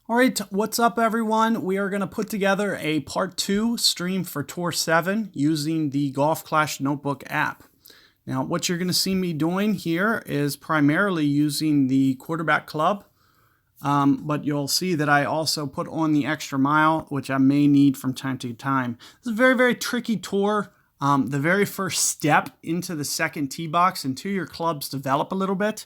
All right, what's up everyone? We are going to put together a part 2 stream for Tour 7 using the Golf Clash Notebook app. Now, what you're going to see me doing here is primarily using the quarterback club, but you'll see that I also put on the extra mile, which I may need from time to time. This is a very, very tricky tour. The very first step into the second tee box until your clubs develop a little bit.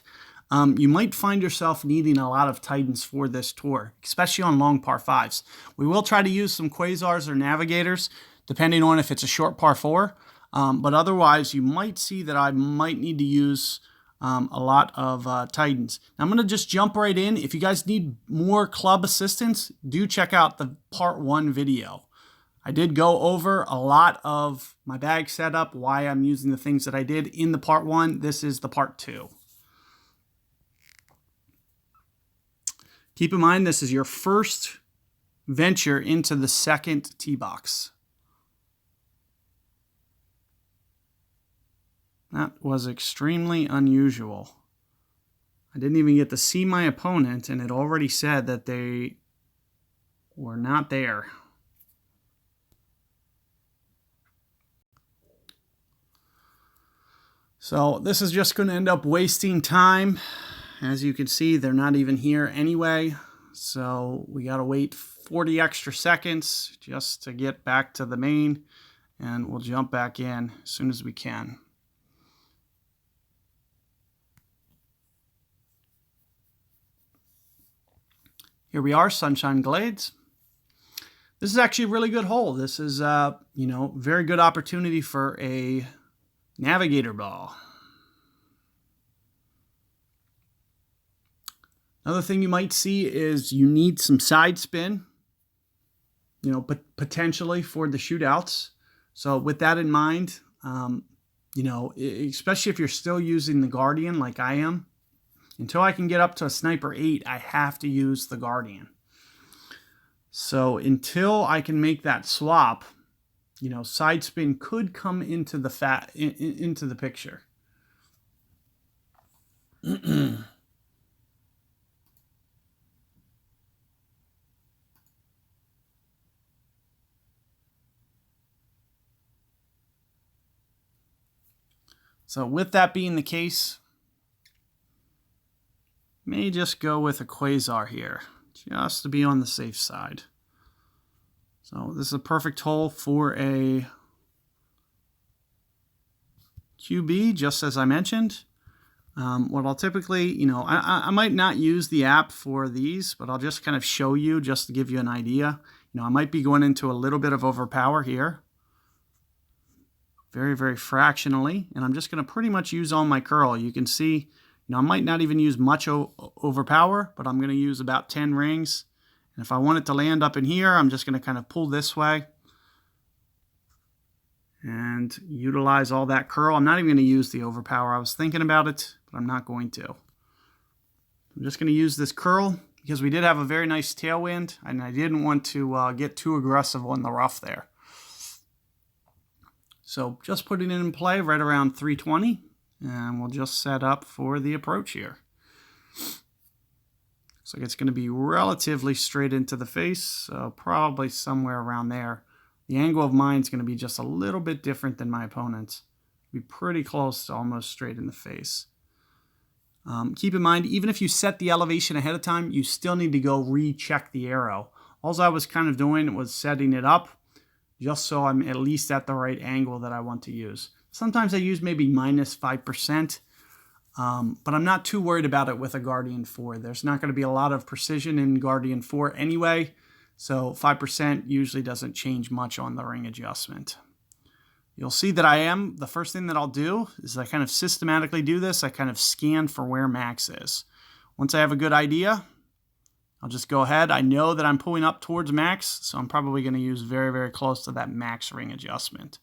You might find yourself needing a lot of Titans for this tour, especially on long par 5s. We will try to use some Quasars or Navigators, depending on if it's a short par 4. But otherwise, you might see that I might need to use a lot of Titans. Now, I'm going to just jump right in. If you guys need more club assistance, do check out the part 1 video. I did go over a lot of my bag setup, why I'm using the things that I did in the part 1. This is the part 2. Keep in mind, this is your first venture into the second tee box. That was extremely unusual. I didn't even get to see my opponent, and it already said that they were not there. So this is just going to end up wasting time. As you can see, they're not even here anyway, so we got to wait 40 extra seconds just to get back to the main, and we'll jump back in as soon as we can. Here we are, Sunshine Glades. This is actually a really good hole. This is, very good opportunity for a Navigator ball. Another thing you might see is you need some side spin, potentially for the shootouts. So with that in mind, especially if you're still using the Guardian like I am, until I can get up to a Sniper 8, I have to use the Guardian. So until I can make that swap, side spin could come into the picture. So with that being the case, may just go with a Quasar here, just to be on the safe side. So this is a perfect hole for a QB, just as I mentioned. What I'll typically, I might not use the app for these, but I'll just kind of show you just to give you an idea. I might be going into a little bit of overpower here. Very, very fractionally, and I'm just going to pretty much use all my curl. You can see, I might not even use much overpower, but I'm going to use about 10 rings. And if I want it to land up in here, I'm just going to kind of pull this way and utilize all that curl. I'm not even going to use the overpower. I was thinking about it, but I'm not going to. I'm just going to use this curl because we did have a very nice tailwind, and I didn't want to get too aggressive on the rough there. So just putting it in play right around 320, and we'll just set up for the approach here. Looks like it's going to be relatively straight into the face, so probably somewhere around there. The angle of mine is going to be just a little bit different than my opponent's. Be pretty close to almost straight in the face. Keep in mind, even if you set the elevation ahead of time, you still need to go recheck the arrow. All I was kind of doing was setting it up, just so I'm at least at the right angle that I want to use. Sometimes I use maybe minus 5%, but I'm not too worried about it with a Guardian 4. There's not going to be a lot of precision in Guardian 4 anyway, so 5% usually doesn't change much on the ring adjustment. You'll see that the first thing that I'll do is I kind of systematically do this. I kind of scan for where max is. Once I have a good idea, I'll just go ahead. I know that I'm pulling up towards max, so I'm probably going to use very, very close to that max ring adjustment.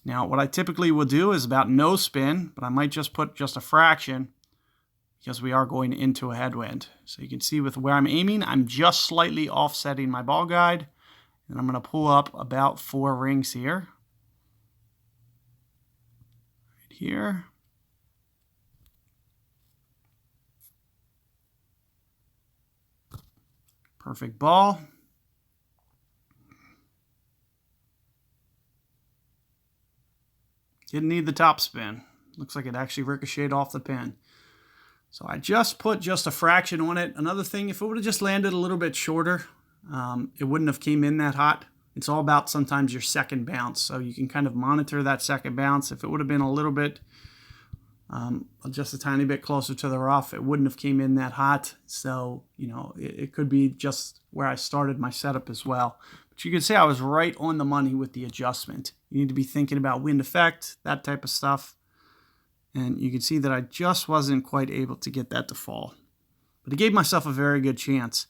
Now, what I typically will do is about no spin, but I might just put just a fraction because we are going into a headwind. So you can see with where I'm aiming, I'm just slightly offsetting my ball guide, and I'm going to pull up about 4 rings here. Right here. Perfect ball. Didn't need the top spin. Looks like it actually ricocheted off the pin. So I just put just a fraction on it. Another thing, if it would have just landed a little bit shorter, it wouldn't have came in that hot. It's all about sometimes your second bounce. So you can kind of monitor that second bounce. If it would have been a little bit, just a tiny bit closer to the rough, it wouldn't have came in that hot. So, you know, it could be just where I started my setup as well. But you can see I was right on the money with the adjustment. You need to be thinking about wind effect, that type of stuff. And you can see that I just wasn't quite able to get that to fall. But I gave myself a very good chance.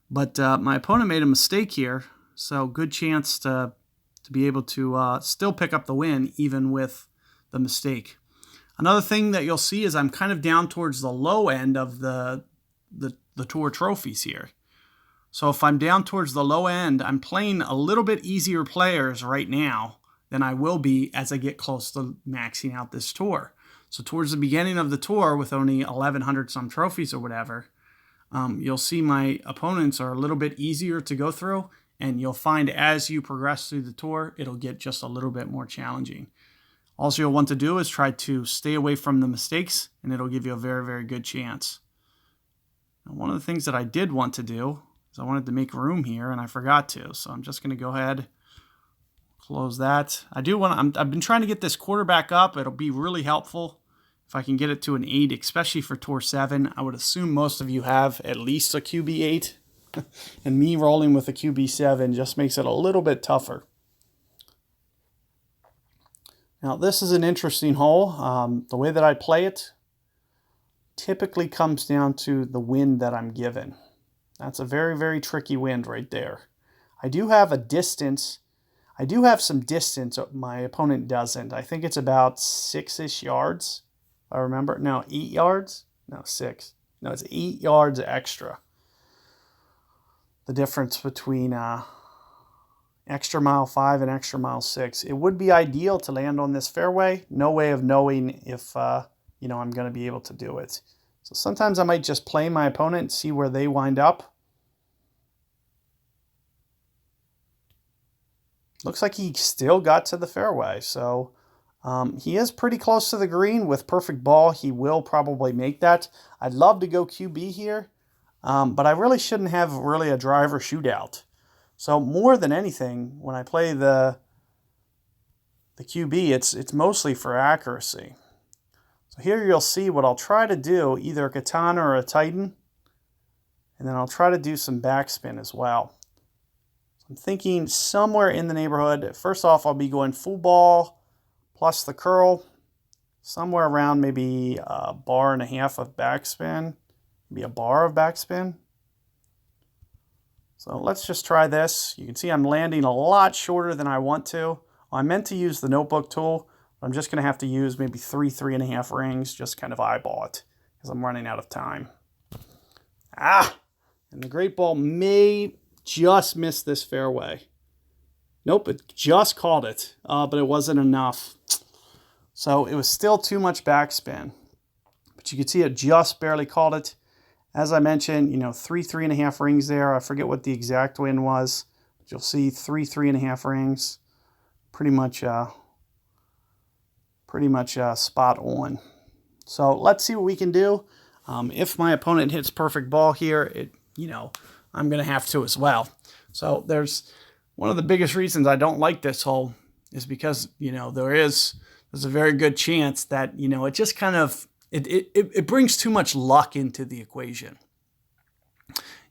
But my opponent made a mistake here. So good chance to be able to still pick up the win even with the mistake. Another thing that you'll see is I'm kind of down towards the low end of the tour trophies here. So if I'm down towards the low end, I'm playing a little bit easier players right now than I will be as I get close to maxing out this tour. So towards the beginning of the tour with only 1,100 some trophies or whatever, you'll see my opponents are a little bit easier to go through, and you'll find as you progress through the tour, it'll get just a little bit more challenging. All you'll want to do is try to stay away from the mistakes, and it'll give you a very, very good chance. Now, one of the things that I did want to do is I wanted to make room here, and I forgot to. So I'm just going to go ahead, close that. I've been trying to get this quarterback up. It'll be really helpful if I can get it to an 8, especially for Tour 7. I would assume most of you have at least a QB 8. And me rolling with a QB 7 just makes it a little bit tougher. Now, this is an interesting hole. The way that I play it typically comes down to the wind that I'm given. That's a very, very tricky wind right there. I do have a distance. I do have some distance. My opponent doesn't. I think it's about 6-ish yards. I remember. No, 8 yards? No, 6. No, it's 8 yards extra. The difference between extra mile 5 and extra mile 6. It would be ideal to land on this fairway. No way of knowing if I'm going to be able to do it. So sometimes I might just play my opponent and see where they wind up. Looks like he still got to the fairway. So he is pretty close to the green. With perfect ball, he will probably make that. I'd love to go QB here, but I really shouldn't have really a driver shootout. So more than anything, when I play the QB, it's mostly for accuracy. So here you'll see what I'll try to do, either a katana or a titan, and then I'll try to do some backspin as well. So I'm thinking somewhere in the neighborhood. First off, I'll be going full ball plus the curl, somewhere around maybe a bar and a half of backspin, maybe a bar of backspin. So let's just try this. You can see I'm landing a lot shorter than I want to. I meant to use the notebook tool. I'm just going to have to use maybe 3.5 rings, just kind of eyeball it, because I'm running out of time. And the great ball may just miss this fairway. Nope, it just caught it, but it wasn't enough. So it was still too much backspin. But you can see it just barely caught it. As I mentioned, 3.5 rings there. I forget what the exact wind was, but you'll see 3.5 rings. Pretty much spot on. So let's see what we can do. If my opponent hits perfect ball here, I'm going to have to as well. So there's one of the biggest reasons I don't like this hole is because, there's a very good chance that, it just kind of, it brings too much luck into the equation.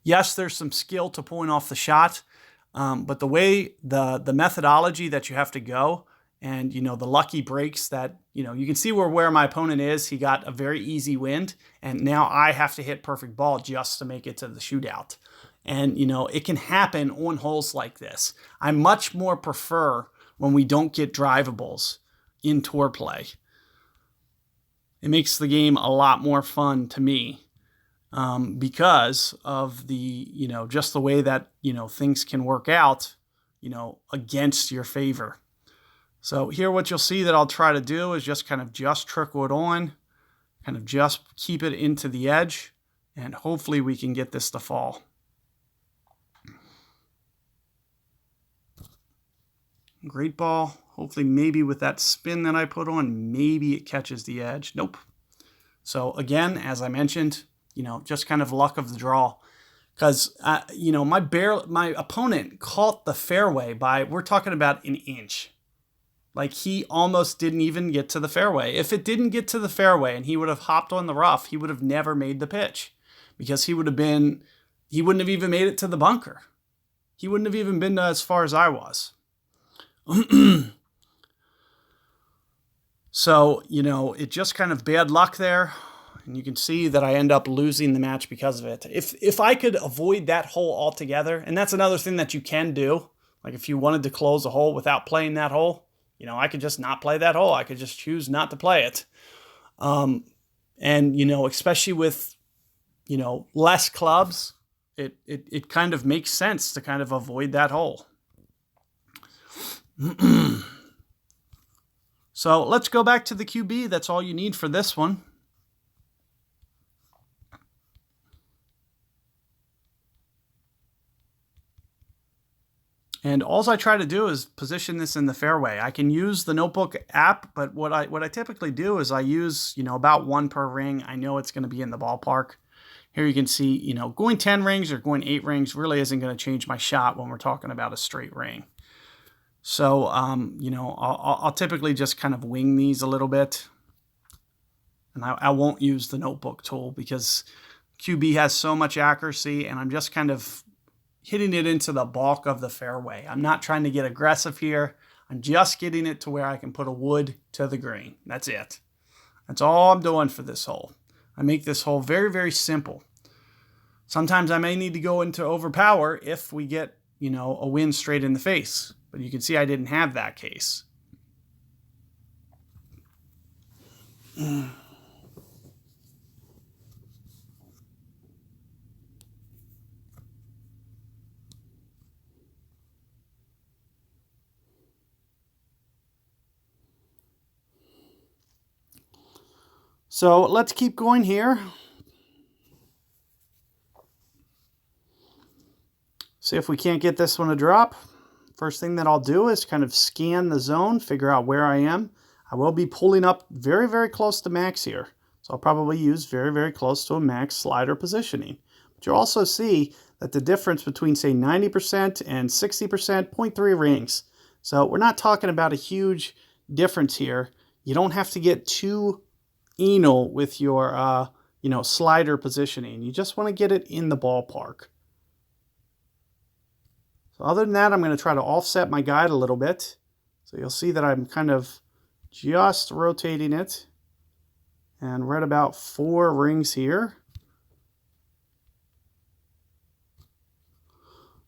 Yes, there's some skill to pulling off the shot, but the way the methodology that you have to go, and, the lucky breaks that, you can see where my opponent is. He got a very easy wind, and now I have to hit perfect ball just to make it to the shootout. And, it can happen on holes like this. I much more prefer when we don't get drivables in tour play. It makes the game a lot more fun to me because of the, just the way that, things can work out, against your favor. So here what you'll see that I'll try to do is just kind of trickle it on, kind of just keep it into the edge, and hopefully we can get this to fall. Great ball. Hopefully maybe with that spin that I put on, maybe it catches the edge. Nope. So again, as I mentioned, just kind of luck of the draw. Because, my opponent caught the fairway by, we're talking about an inch. Like, he almost didn't even get to the fairway. If it didn't get to the fairway and he would have hopped on the rough, he would have never made the pitch. Because he wouldn't have even made it to the bunker. He wouldn't have even been as far as I was. So, it just kind of bad luck there. And you can see that I end up losing the match because of it. If I could avoid that hole altogether, and that's another thing that you can do. Like if you wanted to close a hole without playing that hole, I could just not play that hole. I could just choose not to play it. And, especially with, less clubs, it kind of makes sense to kind of avoid that hole. So let's go back to the QB. That's all you need for this one. And all I try to do is position this in the fairway. I can use the notebook app, but what I typically do is I use, about one per ring. I know it's going to be in the ballpark. Here you can see, going 10 rings or going 8 rings really isn't going to change my shot when we're talking about a straight ring. So, I'll typically just kind of wing these a little bit. And I won't use the notebook tool because QB has so much accuracy, and I'm just kind of hitting it into the bulk of the fairway. I'm not trying to get aggressive here. I'm just getting it to where I can put a wood to the green. That's it. That's all I'm doing for this hole. I make this hole very, very simple. Sometimes I may need to go into overpower if we get, a wind straight in the face. But you can see I didn't have that case. So let's keep going here. See if we can't get this one to drop. First thing that I'll do is kind of scan the zone, figure out where I am. I will be pulling up very, very close to max here. So I'll probably use very, very close to a max slider positioning. But you'll also see that the difference between, say, 90% and 60%, 0.3 rings. So we're not talking about a huge difference here. You don't have to get too anal with your, slider positioning. You just want to get it in the ballpark. So other than that, I'm going to try to offset my guide a little bit. So you'll see that I'm kind of just rotating it. And we're at about 4 rings here.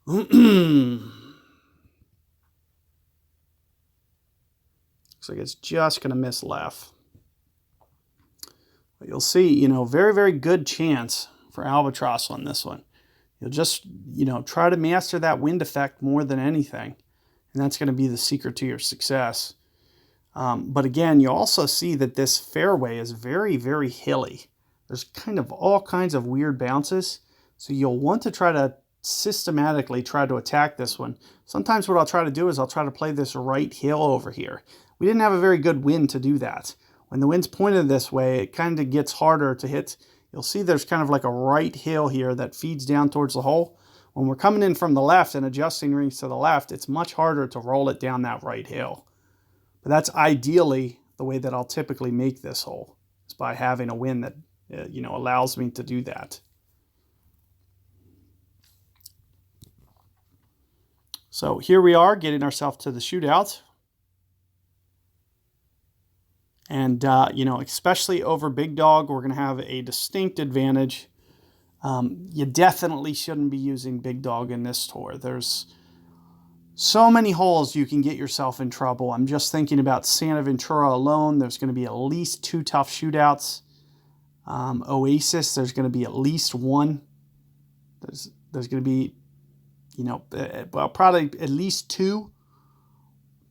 Looks like it's just going to miss left. But you'll see, very, very good chance for albatross on this one. You'll just, try to master that wind effect more than anything. And that's going to be the secret to your success. But again, you also see that this fairway is very, very hilly. There's kind of all kinds of weird bounces. So you'll want to try to systematically try to attack this one. Sometimes what I'll try to do is I'll try to play this right hill over here. We didn't have a very good wind to do that. When the wind's pointed this way, it kind of gets harder to hit. You'll see there's kind of like a right hill here that feeds down towards the hole. When we're coming in from the left and adjusting rings to the left, it's much harder to roll it down that right hill. But that's ideally the way that I'll typically make this hole, is by having a wind that allows me to do that. So here we are getting ourselves to the shootout. And, especially over Big Dog, we're going to have a distinct advantage. You definitely shouldn't be using Big Dog in this tour. There's so many holes you can get yourself in trouble. I'm just thinking about Santa Ventura alone. There's going to be at least 2 tough shootouts. Oasis, there's going to be at least 1. There's going to be, probably at least 2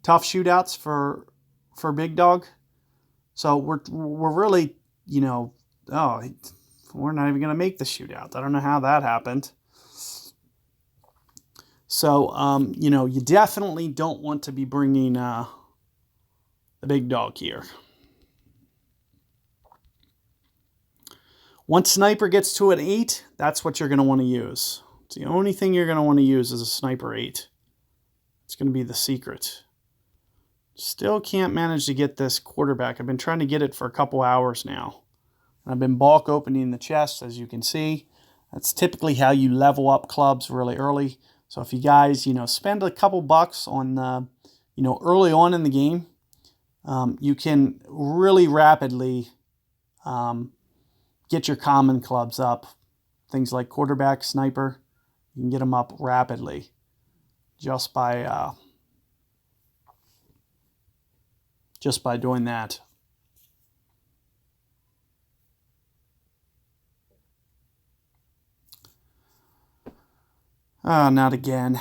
tough shootouts for Big Dog. So we're really, we're not even going to make the shootout. I don't know how that happened. So, you know, you definitely don't want to be bringing the big dog here. Once sniper gets to an 8, that's what you're going to want to use. It's the only thing you're going to want to use is a sniper 8. It's going to be the secret. Still can't manage to get this quarterback. I've been trying to get it for a couple hours now. I've been bulk opening the chest, as you can see. That's typically how you level up clubs really early. So if you guys, you know, spend a couple bucks on, you know, early on in the game, you can really rapidly get your common clubs up. Things like quarterback, sniper, you can get them up rapidly just by doing that. Not again.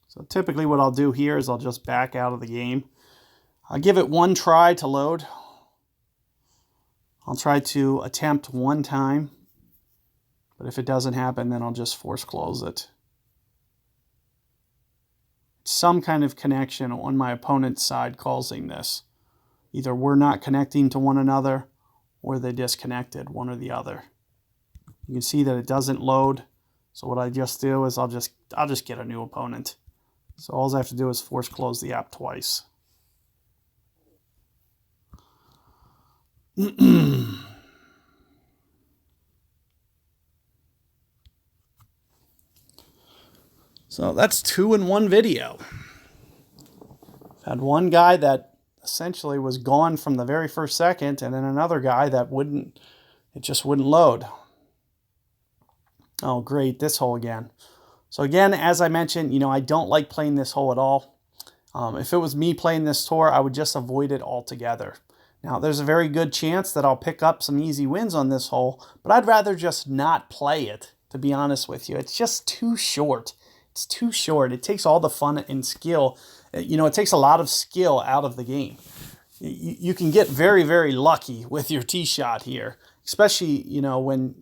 So typically what I'll do here is I'll just back out of the game. I'll give it one try to load. I'll try to attempt one time, but if it doesn't happen, then I'll just force close it. Some kind of connection on my opponent's side causing this. Either we're not connecting to one another or they disconnected, one or the other. You can see that it doesn't load. So what I just do is I'll just get a new opponent. So all I have to do is force close the app twice. So that's 2 in 1 video. I've had one guy that essentially was gone from the very first second, and then another guy that it just wouldn't load. Oh, great, this hole again. So again, as I mentioned, you know, I don't like playing this hole at all. If it was me playing this tour, I would just avoid it altogether. Now, there's a very good chance that I'll pick up some easy wins on this hole, but I'd rather just not play it, to be honest with you. It's just too short. It's too short. It takes all the fun and skill. You know, it takes a lot of skill out of the game. You can get very, very lucky with your tee shot here, especially, you know, when,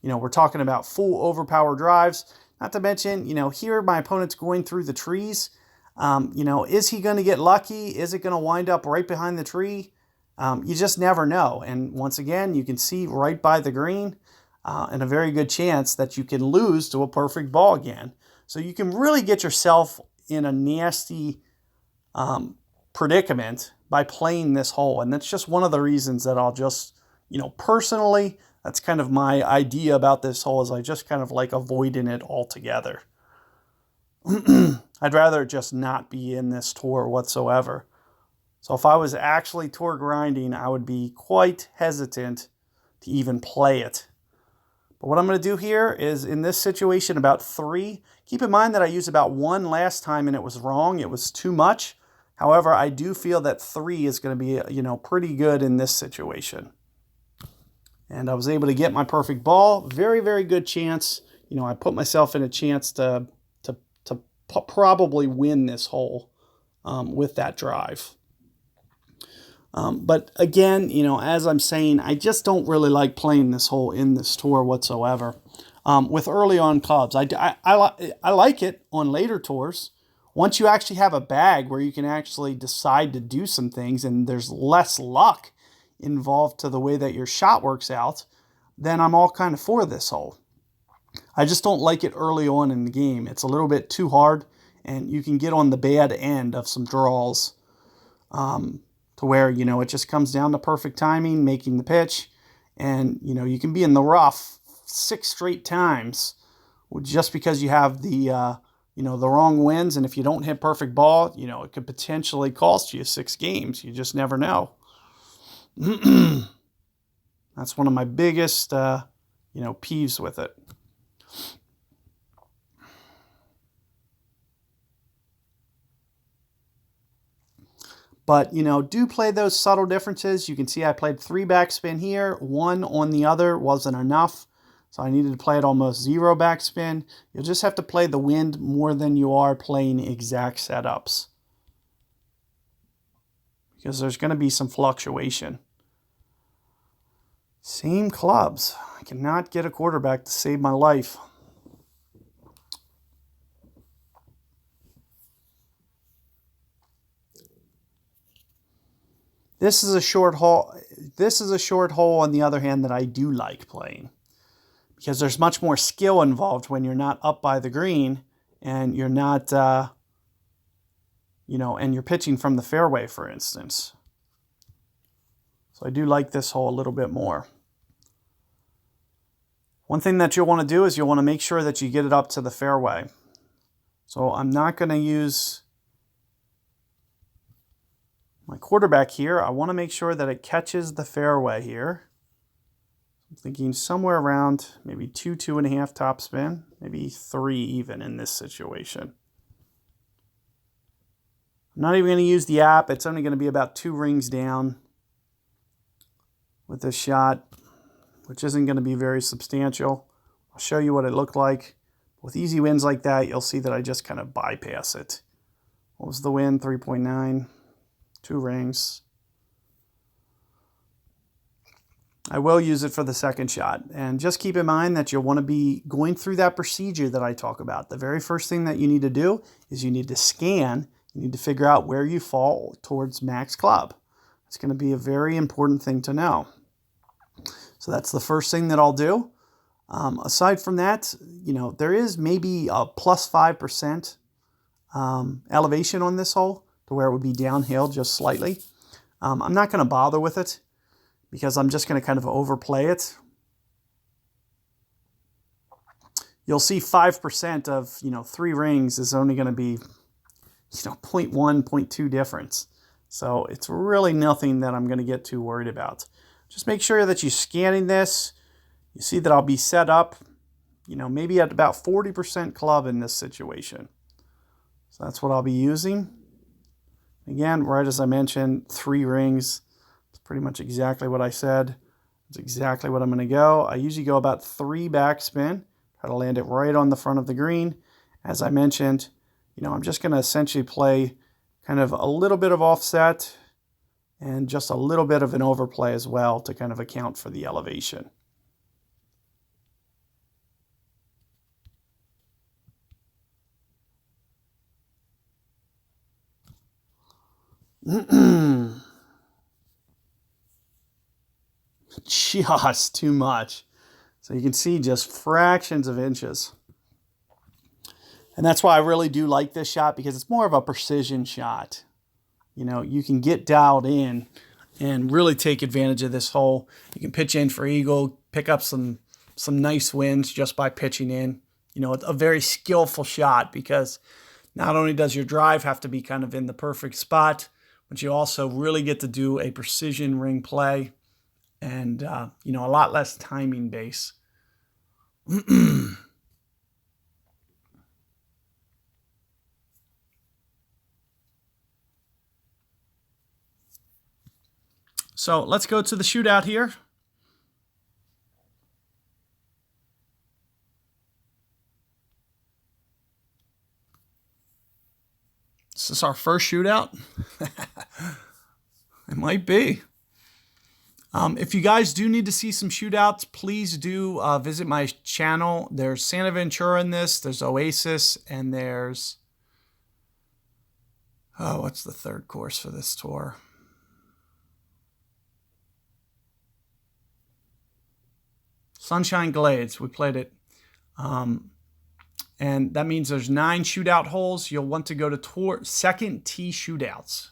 you know, we're talking about full overpower drives. Not to mention, you know, here my opponent's going through the trees. You know, is he going to get lucky? Is it going to wind up right behind the tree? You just never know. And once again, you can see right by the green and a very good chance that you can lose to a perfect ball again. So you can really get yourself in a nasty predicament by playing this hole. And that's just one of the reasons that I'll just, you know, personally, that's kind of my idea about this hole, is I just kind of like avoiding it altogether. I'd rather just not be in this tour whatsoever. So if I was actually tour grinding, I would be quite hesitant to even play it. But what I'm going to do here is, in this situation, about 3. Keep in mind that I used about 1 last time and it was wrong. It was too much. However, I do feel that 3 is going to be, you know, pretty good in this situation. And I was able to get my perfect ball. Very, very good chance. You know, I put myself in a chance to probably win this hole with that drive. But again, you know, as I'm saying, I just don't really like playing this hole in this tour whatsoever. With early on clubs, I like it on later tours. Once you actually have a bag where you can actually decide to do some things and there's less luck involved to the way that your shot works out, then I'm all kind of for this hole. I just don't like it early on in the game. It's a little bit too hard, and you can get on the bad end of some draws to where, you know, it just comes down to perfect timing, making the pitch, and, you know, you can be in the rough 6 straight times just because you have the, you know, the wrong winds, and if you don't hit perfect ball, you know, it could potentially cost you 6 games. You just never know. That's one of my biggest, you know, peeves with it. But, you know, do play those subtle differences. You can see I played 3 backspin here. 1 on the other wasn't enough. So I needed to play it almost 0 backspin. You'll just have to play the wind more than you are playing exact setups, because there's going to be some fluctuation. Same clubs. I cannot get a quarterback to save my life. This is a short hole. This is a short hole, on the other hand, that I do like playing, because there's much more skill involved when you're not up by the green and you're not, and you're pitching from the fairway, for instance. So I do like this hole a little bit more. One thing that you'll want to do is you'll want to make sure that you get it up to the fairway. So I'm not going to use my quarterback here. I want to make sure that it catches the fairway here. I'm thinking somewhere around maybe 2.5 topspin, maybe 3 even in this situation. I'm not even going to use the app. It's only going to be about 2 rings down with this shot, which isn't going to be very substantial. I'll show you what it looked like. With easy wins like that, you'll see that I just kind of bypass it. What was the win? 3.9. 2 rings. I will use it for the second shot. And just keep in mind that you'll want to be going through that procedure that I talk about. The very first thing that you need to do is you need to scan. You need to figure out where you fall towards max club. It's going to be a very important thing to know. So that's the first thing that I'll do. Aside from that, there is maybe a plus 5% elevation on this hole, to where it would be downhill just slightly. I'm not going to bother with it because I'm just going to kind of overplay it. You'll see 5% of 3 rings is only going to be 0.1, 0.2 difference. So it's really nothing that I'm going to get too worried about. Just make sure that you're scanning this. You see that I'll be set up, maybe at about 40% club in this situation. So that's what I'll be using. Again, right as I mentioned, 3 rings. It's pretty much exactly what I said. It's exactly what I'm going to go. I usually go about 3 backspin. Try to land it right on the front of the green. As I mentioned, I'm just going to essentially play kind of a little bit of offset and just a little bit of an overplay as well to kind of account for the elevation. Just too much. So you can see just fractions of inches. And that's why I really do like this shot, because it's more of a precision shot. You can get dialed in and really take advantage of this hole. You can pitch in for eagle, pick up some nice wins just by pitching in. It's a very skillful shot, because not only does your drive have to be kind of in the perfect spot, but you also really get to do a precision ring play and, a lot less timing base. So let's go to the shootout here. Is this our first shootout? It might be. If you guys do need to see some shootouts, please do visit my channel. There's Santa Ventura in this. There's Oasis, and there's... what's the third course for this tour? Sunshine Glades. We played it. And that means there's 9 shootout holes. You'll want to go to second tee shootouts.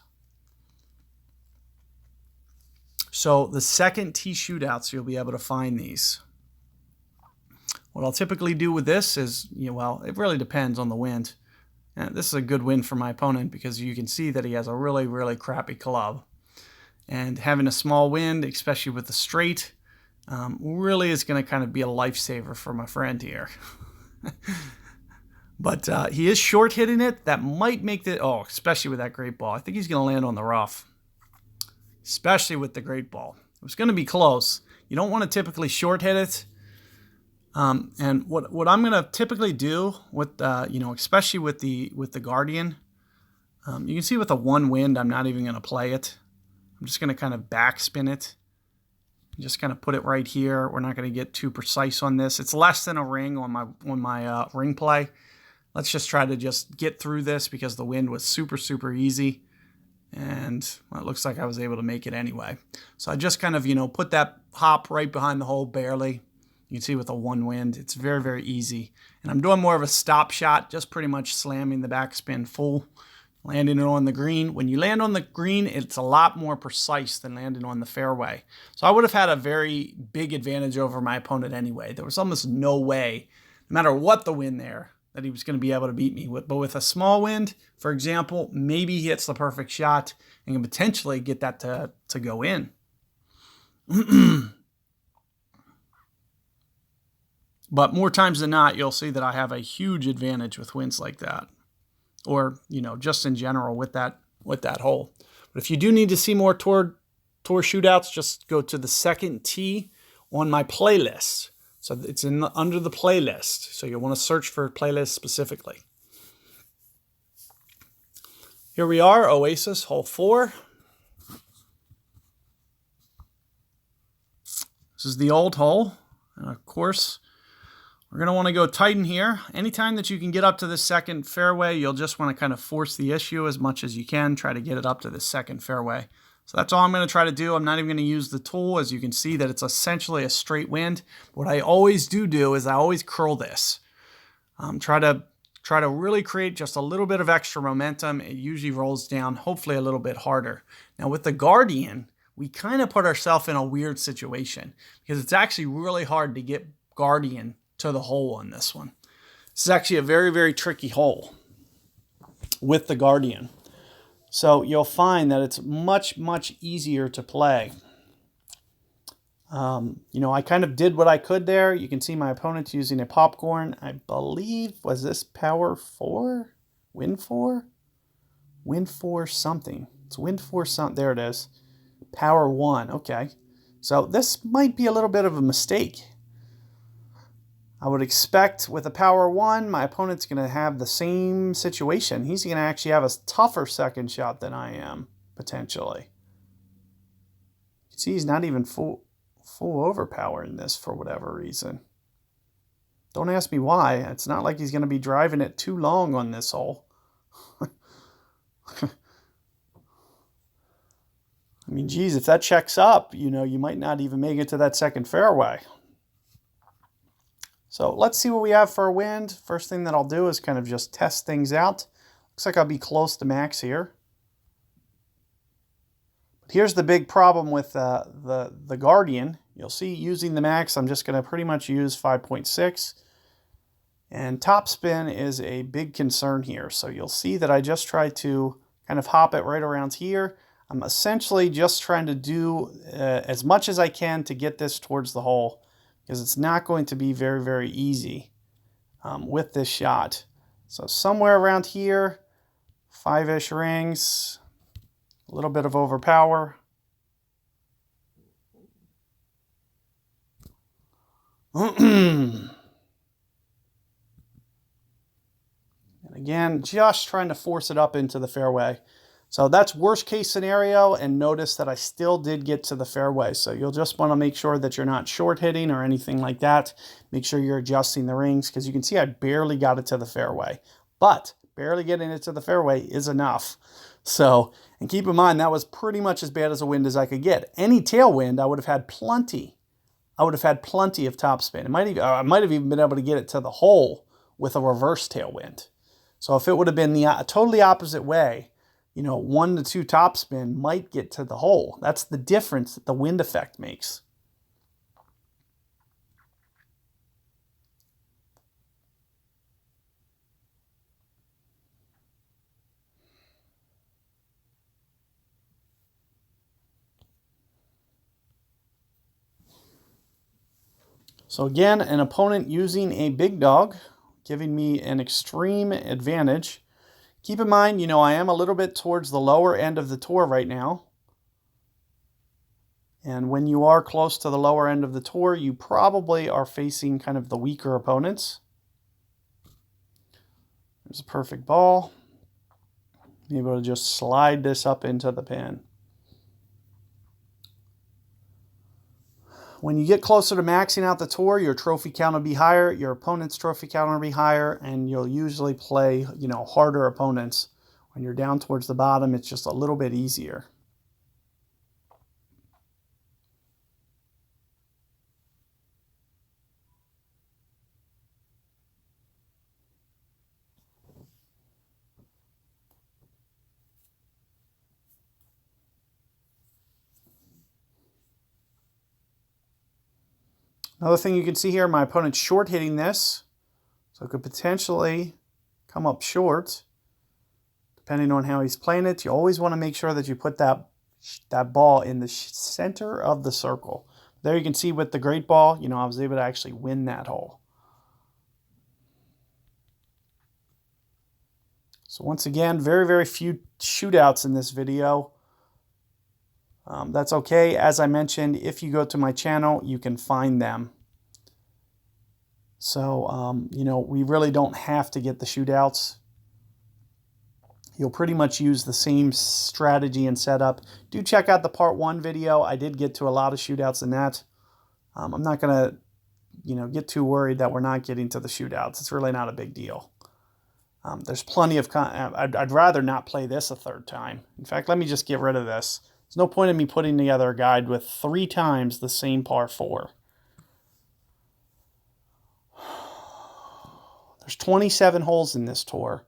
So the second tee shootouts, you'll be able to find these. What I'll typically do with this is, it really depends on the wind. And this is a good win for my opponent, because you can see that he has a really, really crappy club. And having a small wind, especially with the straight, really is going to kind of be a lifesaver for my friend here. But he is short hitting it. That might make especially with that great ball. I think he's going to land on the rough, especially with the great ball. It was going to be close. You don't want to typically short hit it. And what I'm going to typically do with, especially with the Guardian, you can see with the one wind, I'm not even going to play it. I'm just going to kind of backspin it. Just kind of put it right here. We're not going to get too precise on this. It's less than a ring on my ring play. Let's just try to just get through this because the wind was super, super easy. And well, it looks like I was able to make it anyway. So I just kind of, put that hop right behind the hole barely. You can see with a one wind, it's very, very easy. And I'm doing more of a stop shot, just pretty much slamming the backspin full, landing it on the green. When you land on the green, it's a lot more precise than landing on the fairway. So I would have had a very big advantage over my opponent anyway. There was almost no way, no matter what the wind there, that he was going to be able to beat me. But with a small wind, for example, maybe he hits the perfect shot and can potentially get that to go in. But more times than not, you'll see that I have a huge advantage with winds like that. Or, just in general with that hole. But if you do need to see more tour shootouts, just go to the second tee on my playlist. So it's under the playlist. So you'll want to search for playlist specifically. Here we are, Oasis, hole 4. This is the old hole. And of course, we're going to want to go tight in here. Anytime that you can get up to the second fairway, you'll just want to kind of force the issue as much as you can. Try to get it up to the second fairway. So that's all I'm going to try to do. I'm not even going to use the tool. As you can see that it's essentially a straight wind. What I always do is I always curl this. Try to really create just a little bit of extra momentum. It usually rolls down hopefully a little bit harder. Now with the Guardian, we kind of put ourselves in a weird situation because it's actually really hard to get Guardian to the hole on this one. This is actually a very, very tricky hole with the Guardian. So you'll find that it's much, much easier to play. I kind of did what I could there. You can see my opponent's using a popcorn. I believe, was this power 4? Wind 4? Wind 4 something. It's wind 4 something. There it is. Power 1. Okay. So this might be a little bit of a mistake. I would expect with a power 1, my opponent's going to have the same situation. He's going to actually have a tougher second shot than I am, potentially. You see, he's not even full overpower in this for whatever reason. Don't ask me why. It's not like he's going to be driving it too long on this hole. I mean, geez, if that checks up, you might not even make it to that second fairway. So let's see what we have for a wind. First thing that I'll do is kind of just test things out. Looks like I'll be close to max here. But here's the big problem with the Guardian. You'll see using the max, I'm just going to pretty much use 5.6. And topspin is a big concern here. So you'll see that I just try to kind of hop it right around here. I'm essentially just trying to do as much as I can to get this towards the hole, because it's not going to be very, very easy with this shot. So somewhere around here, 5-ish rings, a little bit of overpower. And again, just trying to force it up into the fairway. So that's worst case scenario, and notice that I still did get to the fairway. So you'll just want to make sure that you're not short hitting or anything like that. Make sure you're adjusting the rings, because you can see I barely got it to the fairway. But barely getting it to the fairway is enough. So, and keep in mind, that was pretty much as bad as a wind as I could get. Any tailwind, I would have had plenty. I would have had plenty of topspin. I might have even been able to get it to the hole with a reverse tailwind. So if it would have been the totally opposite way, 1 to 2 topspin might get to the hole. That's the difference that the wind effect makes. So again, an opponent using a big dog, giving me an extreme advantage. Keep in mind, I am a little bit towards the lower end of the tour right now. And when you are close to the lower end of the tour, you probably are facing kind of the weaker opponents. There's a perfect ball. Be able to just slide this up into the pin. When you get closer to maxing out the tour, your trophy count will be higher, your opponent's trophy count will be higher, and you'll usually play, harder opponents. When you're down towards the bottom, it's just a little bit easier. Another thing you can see here, my opponent's short hitting this, so it could potentially come up short, depending on how he's playing it. You always want to make sure that you put that ball in the center of the circle. There you can see with the great ball, I was able to actually win that hole. So once again, very, very few shootouts in this video. That's okay. As I mentioned, if you go to my channel, you can find them. So, we really don't have to get the shootouts. You'll pretty much use the same strategy and setup. Do check out the part 1 video. I did get to a lot of shootouts in that. I'm not going to, get too worried that we're not getting to the shootouts. It's really not a big deal. There's plenty of... I'd rather not play this a third time. In fact, let me just get rid of this. There's no point in me putting together a guide with 3 times the same par 4. There's 27 holes in this tour,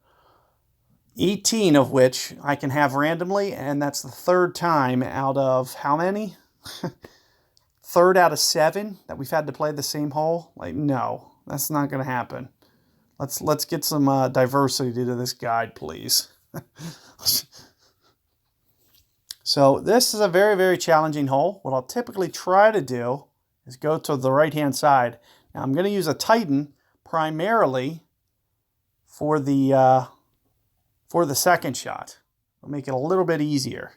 18 of which I can have randomly, and that's the 3rd time out of how many? 3rd out of 7 that we've had to play the same hole. Like, no, that's not going to happen. Let's get some diversity to this guide, please. So this is a very, very challenging hole. What I'll typically try to do is go to the right-hand side. Now I'm going to use a Titan primarily for the second shot. I'll make it a little bit easier.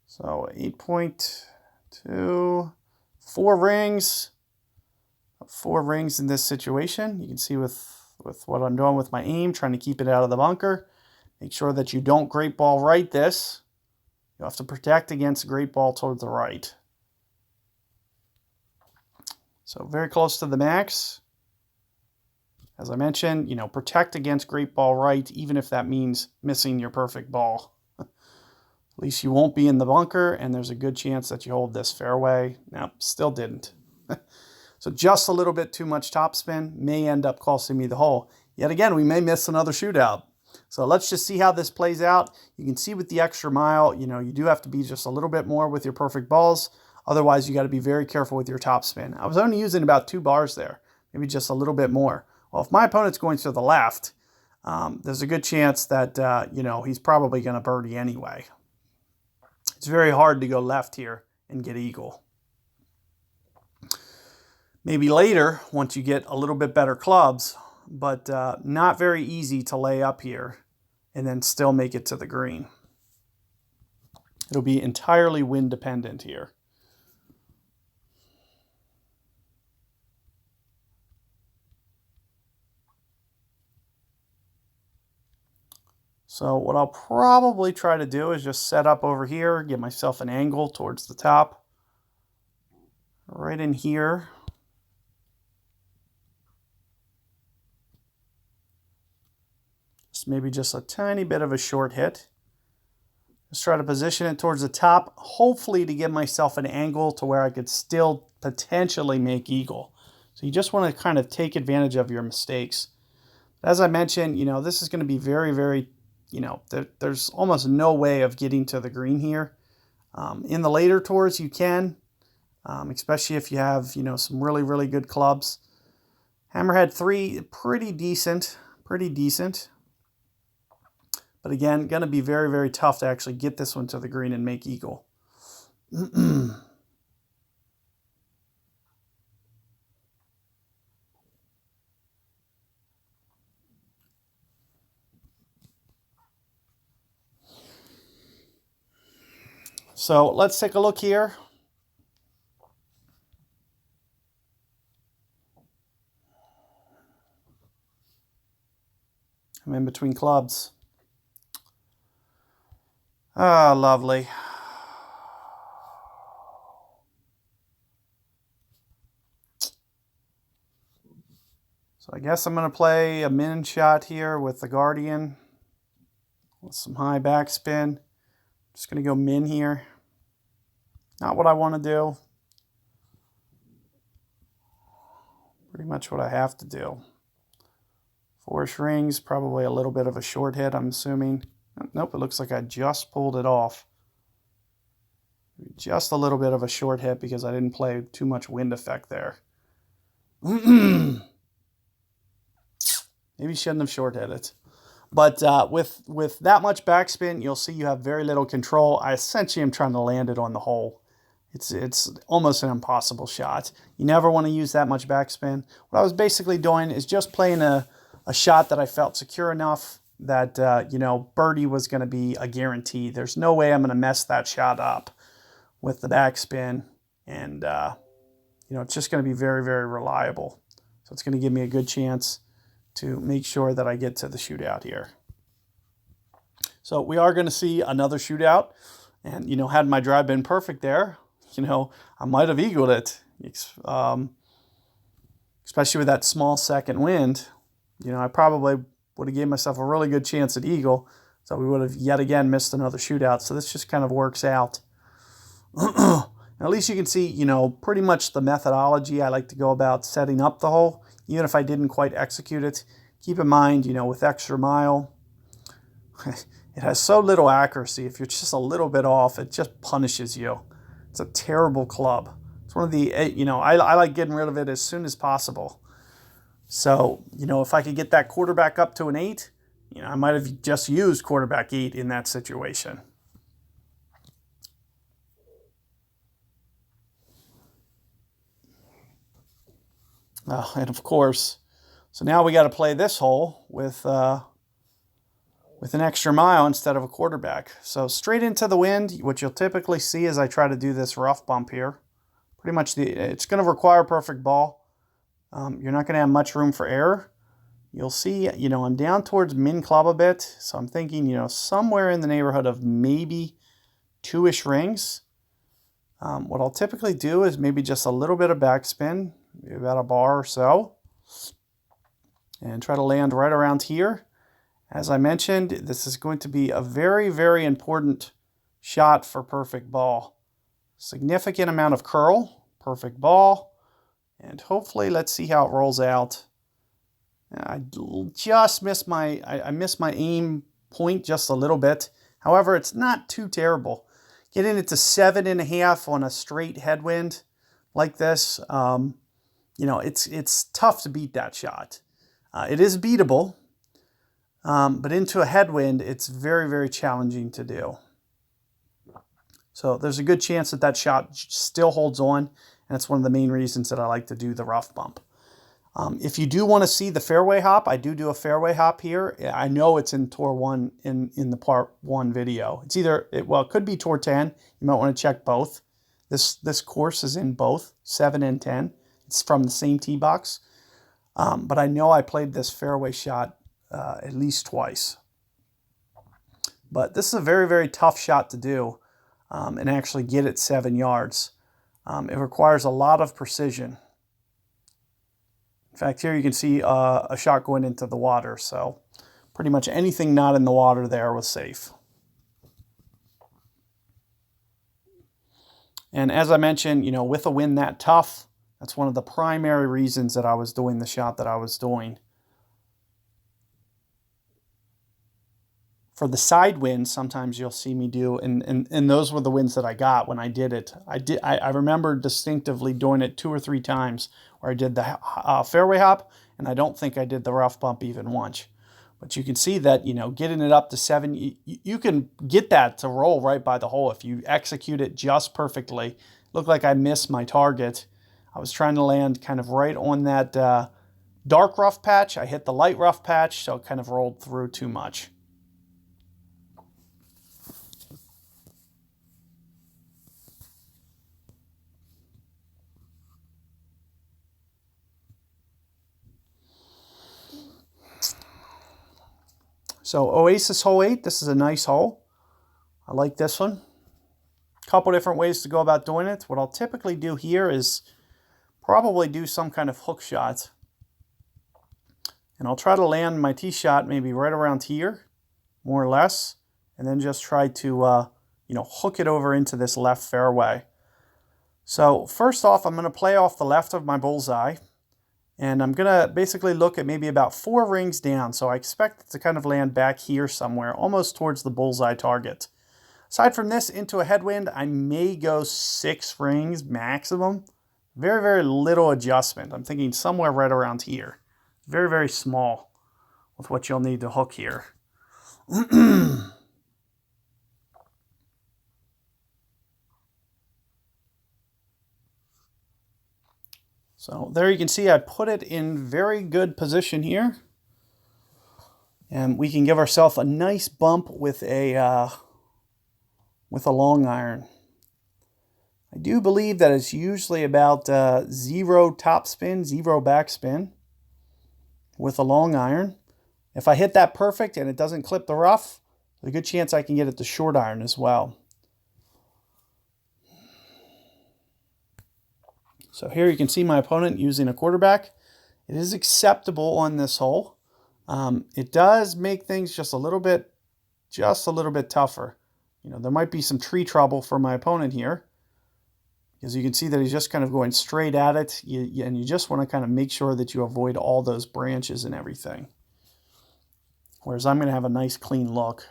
So 8.2, 4 rings. 4 rings in this situation. You can see with what I'm doing with my aim, trying to keep it out of the bunker. Make sure that you don't great ball right this. You have to protect against a great ball towards the right. So very close to the max. As I mentioned, protect against great ball right, even if that means missing your perfect ball. At least you won't be in the bunker, and there's a good chance that you hold this fairway. Nope, still didn't. So just a little bit too much topspin may end up costing me the hole. Yet again, we may miss another shootout. So let's just see how this plays out. You can see with the extra mile, you do have to be just a little bit more with your perfect balls. Otherwise, you got to be very careful with your topspin. I was only using about 2 bars there, maybe just a little bit more. Well, if my opponent's going to the left, there's a good chance that, he's probably going to birdie anyway. It's very hard to go left here and get eagle. Maybe later, once you get a little bit better clubs, but not very easy to lay up here and then still make it to the green. It'll be entirely wind dependent here. So what I'll probably try to do is just set up over here, give myself an angle towards the top. Right in here. Maybe just a tiny bit of a short hit. Just try to position it towards the top, hopefully to give myself an angle to where I could still potentially make eagle. So you just want to kind of take advantage of your mistakes. As I mentioned, this is going to be very, very, there's almost no way of getting to the green here. In the later tours, you can, especially if you have, some really, really good clubs. Hammerhead 3, pretty decent. But again, going to be very, very tough to actually get this one to the green and make eagle. So let's take a look here. I'm in between clubs. Ah, lovely. So I guess I'm going to play a min shot here with the Guardian with some high backspin. Just going to go min here. Not what I want to do. Pretty much what I have to do. Force rings, probably a little bit of a short hit, I'm assuming. Nope, it looks like I just pulled it off. Just a little bit of a short hit because I didn't play too much wind effect there. Maybe shouldn't have short hit it. But with that much backspin, you'll see you have very little control. I essentially am trying to land it on the hole. It's almost an impossible shot. You never want to use that much backspin. What I was basically doing is just playing a shot that I felt secure enough that, you know, birdie was going to be a guarantee. There's no way I'm going to mess that shot up with the backspin. And, you know, it's just going to be very, very reliable. So it's going to give me a good chance to make sure that I get to the shootout here. So we are going to see another shootout. And, you know, had my drive been perfect there, you know, I might have eagled it, especially with that small second wind. You know, I probably would have gave myself a really good chance at eagle. So we would have yet again missed another shootout. So this just kind of works out. At least you can see, you know, pretty much the methodology I like to go about setting up the hole, even if I didn't quite execute it. Keep in mind, you know, with extra mile, it has so little accuracy. If you're just a little bit off, it just punishes you. It's a terrible club. It's one of the, you know, I like getting rid of it as soon as possible. So, you know, if I could get that quarterback up to an 8, you know, I might have just used quarterback 8 in that situation. And of course, so now we got to play this hole with an extra mile instead of a quarterback. So straight into the wind, what you'll typically see as I try to do this rough bump here. Pretty much it's going to require perfect ball. You're not going to have much room for error. You'll see, you know, I'm down towards min club a bit. So I'm thinking, you know, somewhere in the neighborhood of maybe 2-ish rings. What I'll typically do is maybe just a little bit of backspin, maybe about a bar or so. And try to land right around here. As I mentioned, this is going to be a very, very important shot for perfect ball. Significant amount of curl, perfect ball, and hopefully let's see how it rolls out. I just missed I missed my aim point just a little bit. However, it's not too terrible. Getting it to 7.5 on a straight headwind like this, you know, it's tough to beat that shot. It is beatable. But into a headwind, it's very, very challenging to do. So there's a good chance that that shot still holds on, and it's one of the main reasons that I like to do the rough bump. If you do want to see the fairway hop, I do a fairway hop here. I know it's in Tour 1 in the Part 1 video. It's either, it could be Tour 10. You might want to check both. This course is in both, 7 and 10. It's from the same tee box. But I know I played this fairway shot at least twice. But this is a very, very tough shot to do and actually get it 7 yards. It requires a lot of precision. In fact, here you can see a shot going into the water. So pretty much anything not in the water there was safe. And as I mentioned, you know, with a wind that tough, that's one of the primary reasons that I was doing the shot that I was doing. For the side winds, sometimes you'll see me do, and those were the winds that I got when I did it. I remember distinctively doing it 2 or 3 times where I did the fairway hop, and I don't think I did the rough bump even once. But you can see that, you know, getting it up to 7, you can get that to roll right by the hole if you execute it just perfectly. Looked like I missed my target. I was trying to land kind of right on that dark rough patch. I hit the light rough patch, so it kind of rolled through too much. So Oasis Hole 8, this is a nice hole. I like this one. A couple different ways to go about doing it. What I'll typically do here is probably do some kind of hook shot. And I'll try to land my tee shot maybe right around here, more or less, and then just try to, hook it over into this left fairway. So first off, I'm going to play off the left of my bullseye, and I'm going to basically look at maybe about 4 rings down. So I expect it to kind of land back here somewhere, almost towards the bullseye target. Aside from this, into a headwind, I may go 6 rings maximum. Very, very little adjustment. I'm thinking somewhere right around here. Very, very small with what you'll need to hook here. So there you can see I put it in very good position here. And we can give ourselves a nice bump with a long iron. I do believe that it's usually about 0 topspin, 0 backspin with a long iron. If I hit that perfect and it doesn't clip the rough, there's a good chance I can get it to short iron as well. So here you can see my opponent using a quarterback. It is acceptable on this hole. It does make things just a little bit tougher. There might be some tree trouble for my opponent here, because you can see that he's just kind of going straight at it, and you just want to kind of make sure that you avoid all those branches and everything. Whereas I'm going to have a nice clean look.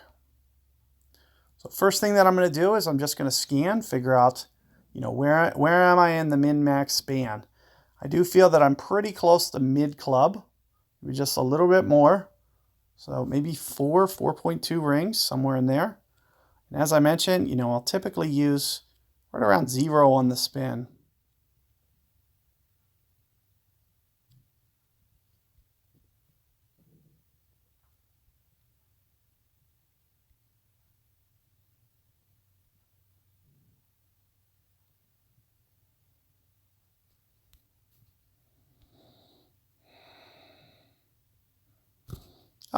So first thing that I'm going to do is I'm just going to scan, figure out, where am I in the min-max span. I do feel that I'm pretty close to mid-club, maybe just a little bit more. So maybe 4.2 rings, somewhere in there. And as I mentioned, I'll typically use right around 0 on the spin.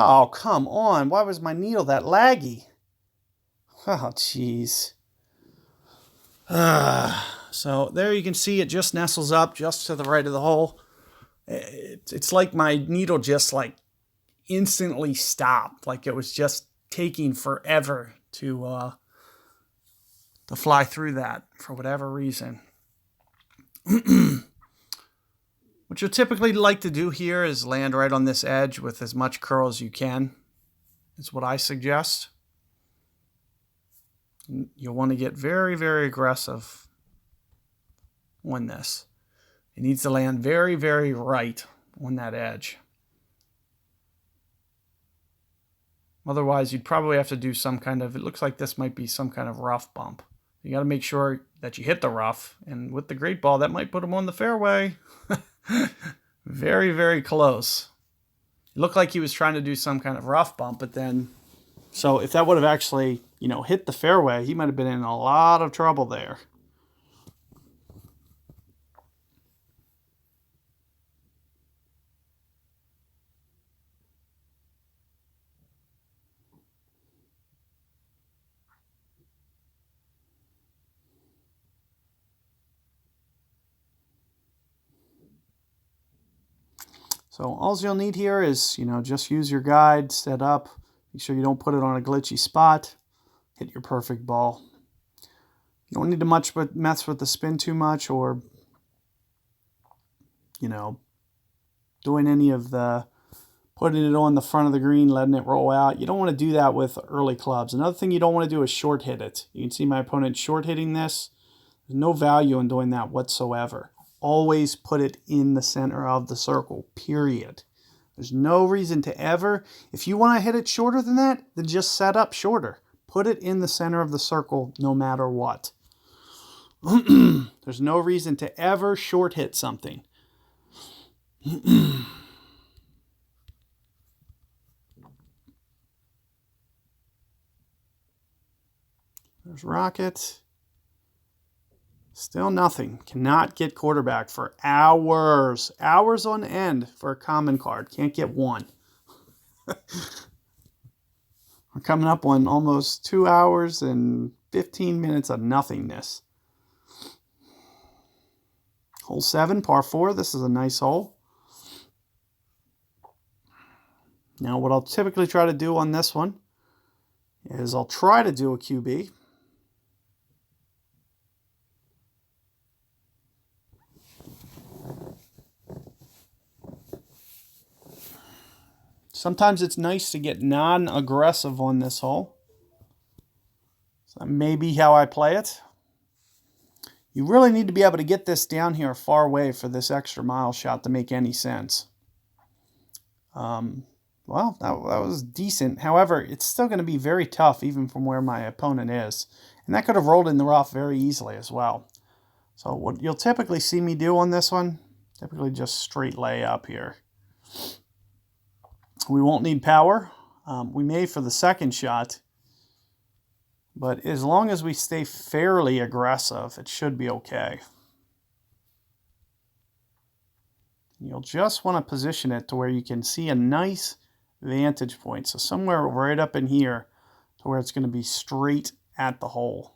Oh, come on. Why was my needle that laggy? Oh, jeez. So there you can see it just nestles up just to the right of the hole. It's like my needle just instantly stopped. Like it was just taking forever to fly through that for whatever reason. What you'll typically like to do here is land right on this edge with as much curl as you can. Is what I suggest. You'll want to get very, very aggressive on this. It needs to land very, very right on that edge. Otherwise, you'd probably have to do some kind of, it looks like this might be some kind of rough bump. You got to make sure that you hit the rough. And with the great ball, that might put them on the fairway. Very, very close. It looked like he was trying to do some kind of rough bump, but then, so if that would have actually, hit the fairway, he might have been in a lot of trouble there. So all you'll need here is, just use your guide, set up, make sure you don't put it on a glitchy spot, hit your perfect ball. You don't need to mess with the spin too much, or, doing any of the putting it on the front of the green, letting it roll out. You don't want to do that with early clubs. Another thing you don't want to do is short hit it. You can see my opponent short hitting this. There's no value in doing that whatsoever. Always put it in the center of the circle, period. There's no reason to ever, if you want to hit it shorter than that, then just set up shorter. Put it in the center of the circle no matter what. There's no reason to ever short hit something. There's Rocket. Still nothing. Cannot get quarterback for hours. Hours on end for a common card. Can't get one. We're coming up on almost 2 hours and 15 minutes of nothingness. Hole 7, par 4. This is a nice hole. Now what I'll typically try to do on this one is I'll try to do a QB. Sometimes it's nice to get non-aggressive on this hole. So that may be how I play it. You really need to be able to get this down here far away for this extra mile shot to make any sense. Well, that was decent. However, it's still going to be very tough even from where my opponent is. And that could have rolled in the rough very easily as well. So what you'll typically see me do on this one, typically just straight lay up here. We won't need power. We may for the second shot. But as long as we stay fairly aggressive, it should be okay. You'll just want to position it to where you can see a nice vantage point. So somewhere right up in here to where it's going to be straight at the hole.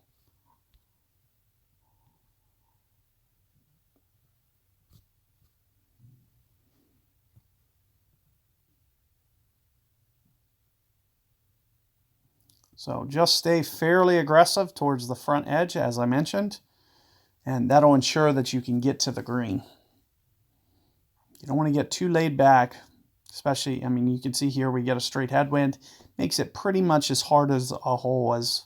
So just stay fairly aggressive towards the front edge, as I mentioned, and that'll ensure that you can get to the green. You don't want to get too laid back, especially, I mean, you can see here we get a straight headwind. Makes it pretty much as hard as a hole as,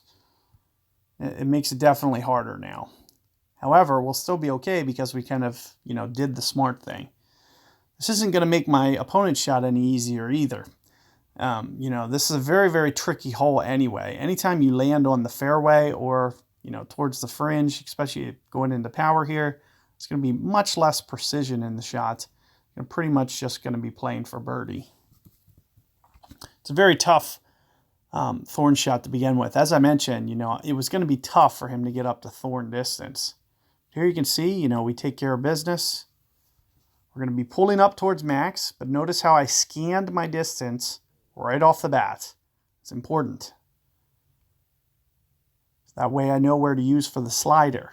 it makes it definitely harder now. However, we'll still be okay because we kind of, did the smart thing. This isn't going to make my opponent's shot any easier either. This is a very, very tricky hole anyway. Anytime you land on the fairway or, towards the fringe, especially going into power here, it's going to be much less precision in the shot. You're pretty much just going to be playing for birdie. It's a very tough thorn shot to begin with. As I mentioned, it was going to be tough for him to get up to thorn distance. Here you can see, we take care of business. We're going to be pulling up towards max, but notice how I scanned my distance right off the bat. It's important. That way I know where to use for the slider.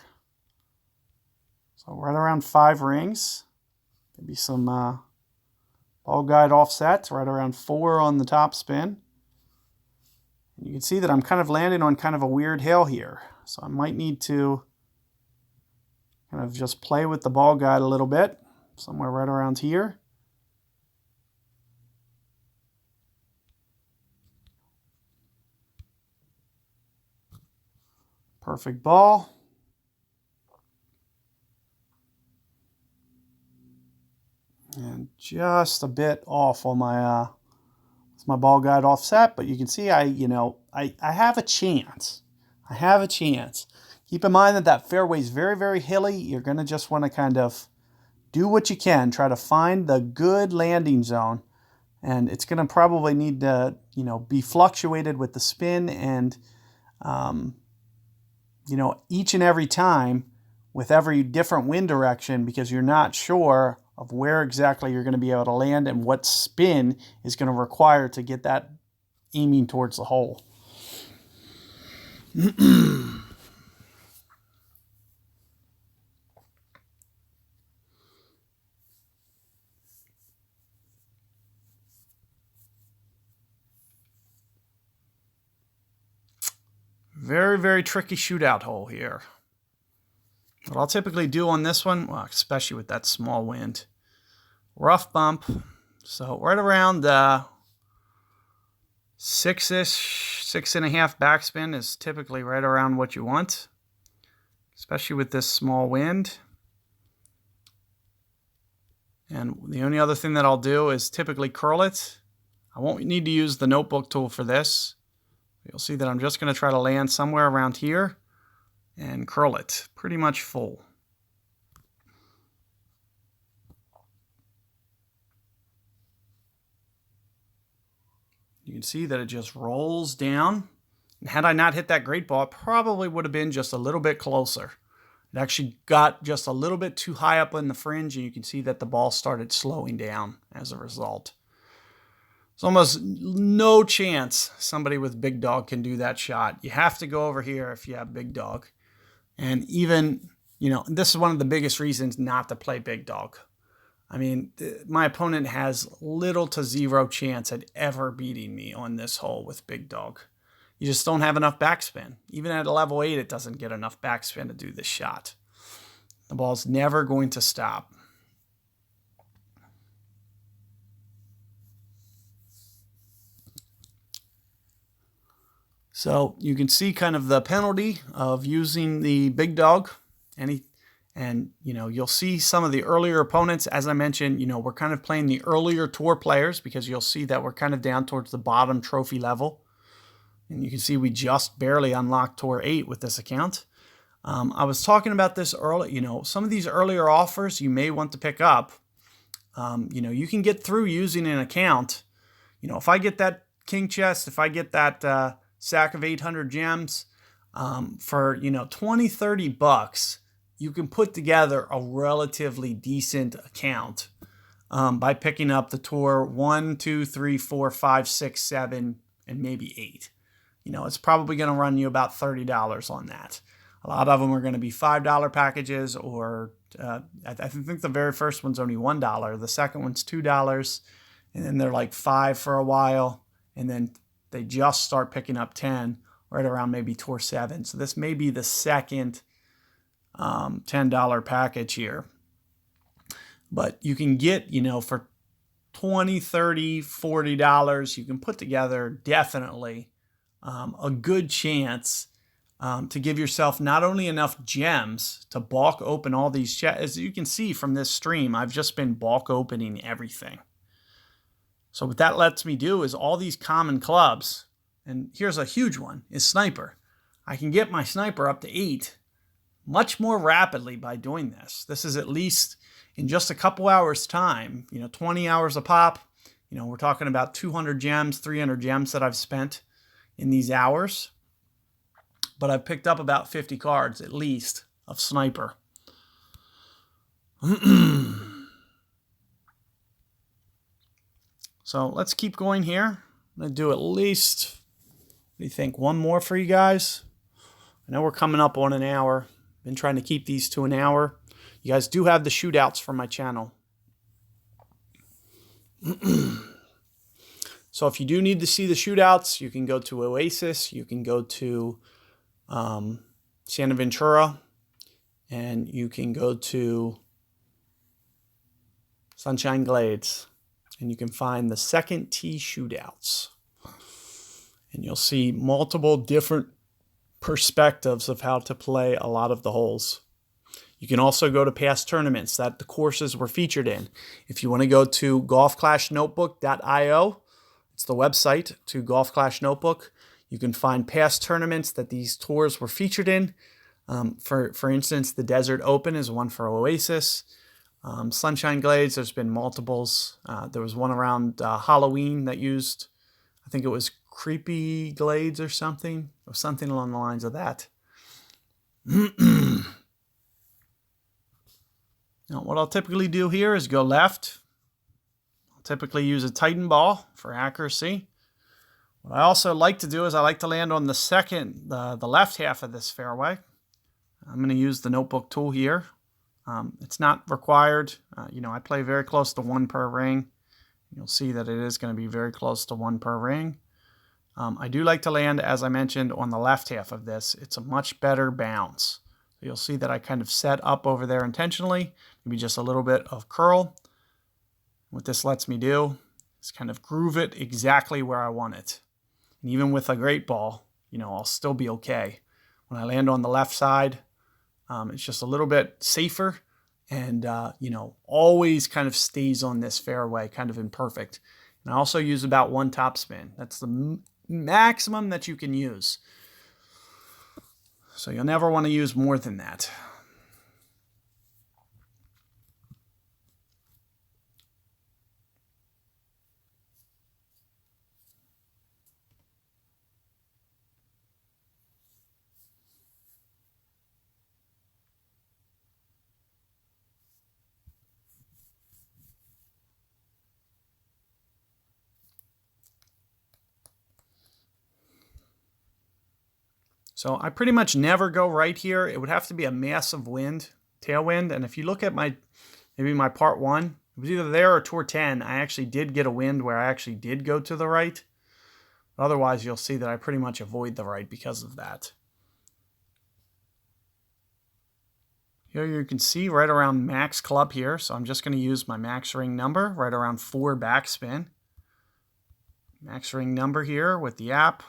So right around 5 rings. Maybe some ball guide offsets, right around 4 on the top spin. And you can see that I'm kind of landing on kind of a weird hill here. So I might need to kind of just play with the ball guide a little bit, somewhere right around here. Perfect ball. And just a bit off on my my ball guide offset, but you can see I have a chance. I have a chance. Keep in mind that fairway is very, very hilly. You're going to just want to kind of do what you can. Try to find the good landing zone. And it's going to probably need to, be fluctuated with the spin and, each and every time with every different wind direction because you're not sure of where exactly you're going to be able to land and what spin is going to require to get that aiming towards the hole. Very, very tricky shootout hole here. What I'll typically do on this one, well, especially with that small wind, rough bump. So right around 6-ish, 6.5 backspin is typically right around what you want, especially with this small wind. And the only other thing that I'll do is typically curl it. I won't need to use the notebook tool for this. You'll see that I'm just going to try to land somewhere around here and curl it pretty much full. You can see that it just rolls down. And had I not hit that great ball, it probably would have been just a little bit closer. It actually got just a little bit too high up in the fringe, and you can see that the ball started slowing down as a result. There's almost no chance somebody with big dog can do that shot. You have to go over here if you have big dog. And even, this is one of the biggest reasons not to play big dog. I mean, my opponent has little to zero chance at ever beating me on this hole with Big Dog. You just don't have enough backspin. Even at a level 8, it doesn't get enough backspin to do this shot. The ball's never going to stop. So you can see kind of the penalty of using the Big Dog. And, you know, you'll see some of the earlier opponents. As I mentioned, you know, we're kind of playing the earlier tour players because you'll see that we're kind of down towards the bottom trophy level. And you can see we just barely unlocked Tour 8 with this account. I was talking about this early. You know, some of these earlier offers you may want to pick up. You know, you can get through using an account. You know, if I get that king chest, if I get that sack of 800 gems for, you know, 20, 30 bucks, you can put together a relatively decent account by picking up the tour 1, 2, 3, 4, 5, 6, 7, and maybe 8. You know, it's probably going to run you about $30 on that. A lot of them are going to be $5 packages, or I think the very first one's only $1. The second one's $2, and then they're like $5 for a while, and then they just start picking up 10 right around maybe Tour 7. So this may be the second $10 package here. But you can get, you know, for $20, $30, $40, you can put together definitely a good chance to give yourself not only enough gems to bulk open all these chests. As you can see from this stream, I've just been bulk opening everything. So what that lets me do is all these common clubs, and here's a huge one, is sniper. I can get my sniper up to 8 much more rapidly by doing this. This is at least in just a couple hours time, you know, 20 hours a pop. You know, we're talking about 200 gems, 300 gems that I've spent in these hours. But I've picked up about 50 cards at least of sniper. So let's keep going here. I'm going to do at least, what do you think, one more for you guys? I know we're coming up on an hour. Been trying to keep these to an hour. You guys do have the shootouts for my channel. So if you do need to see the shootouts, you can go to Oasis. You can go to Santa Ventura. And you can go to Sunshine Glades. And you can find the second tee shootouts. And you'll see multiple different perspectives of how to play a lot of the holes. You can also go to past tournaments that the courses were featured in. If you want to go to golfclashnotebook.io, it's the website to Golf Clash Notebook. You can find past tournaments that these tours were featured in. For instance, the Desert Open is one for Oasis. Sunshine Glades, there's been multiples. There was one around Halloween that used, I think it was Creepy Glades or something along the lines of that. Now, what I'll typically do here is go left. I'll typically use a Titan ball for accuracy. What I also like to do is I like to land on the left half of this fairway. I'm going to use the notebook tool here. It's not required. You know, I play very close to 1 per ring. You'll see that it is going to be very close to 1 per ring. I do like to land, as I mentioned, on the left half of this. It's a much better bounce. So you'll see that I kind of set up over there intentionally, maybe just a little bit of curl. What this lets me do is kind of groove it exactly where I want it. And even with a great ball, you know, I'll still be okay. When I land on the left side, it's just a little bit safer and, you know, always kind of stays on this fairway, kind of imperfect. And I also use about 1 topspin. That's the maximum that you can use. So you'll never want to use more than that. So I pretty much never go right here. It would have to be a massive wind, tailwind. And if you look at maybe my part 1, It was either there or tour 10. I actually did get a wind where I actually did go to the right. Otherwise, you'll see that I pretty much avoid the right because of that. Here you can see right around max club here. So I'm just going to use my max ring number right around 4 backspin. Max ring number here with the app.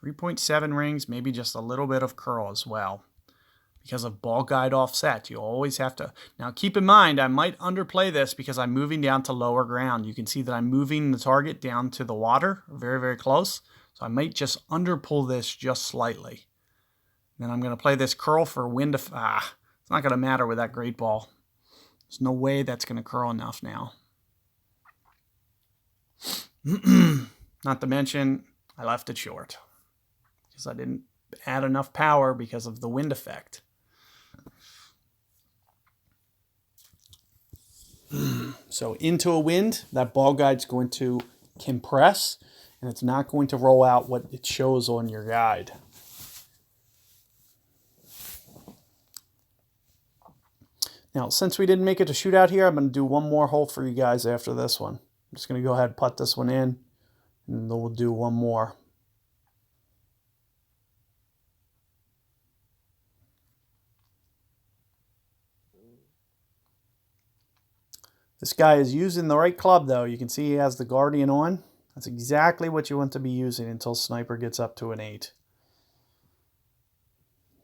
3.7 rings, maybe just a little bit of curl as well. Because of ball guide offset, you always have to... Now keep in mind, I might underplay this because I'm moving down to lower ground. You can see that I'm moving the target down to the water, very, very close. So I might just underpull this just slightly. Then I'm going to play this curl for wind of... it's not going to matter with that great ball. There's no way that's going to curl enough now. Not to mention, I left it short. Because I didn't add enough power because of the wind effect. So into a wind, that ball guide's going to compress, and it's not going to roll out what it shows on your guide. Now, since we didn't make it to shootout here, I'm going to do one more hole for you guys after this one. I'm just going to go ahead and putt this one in, and then we'll do one more. This guy is using the right club, though. You can see he has the Guardian on. That's exactly what you want to be using until Sniper gets up to an 8.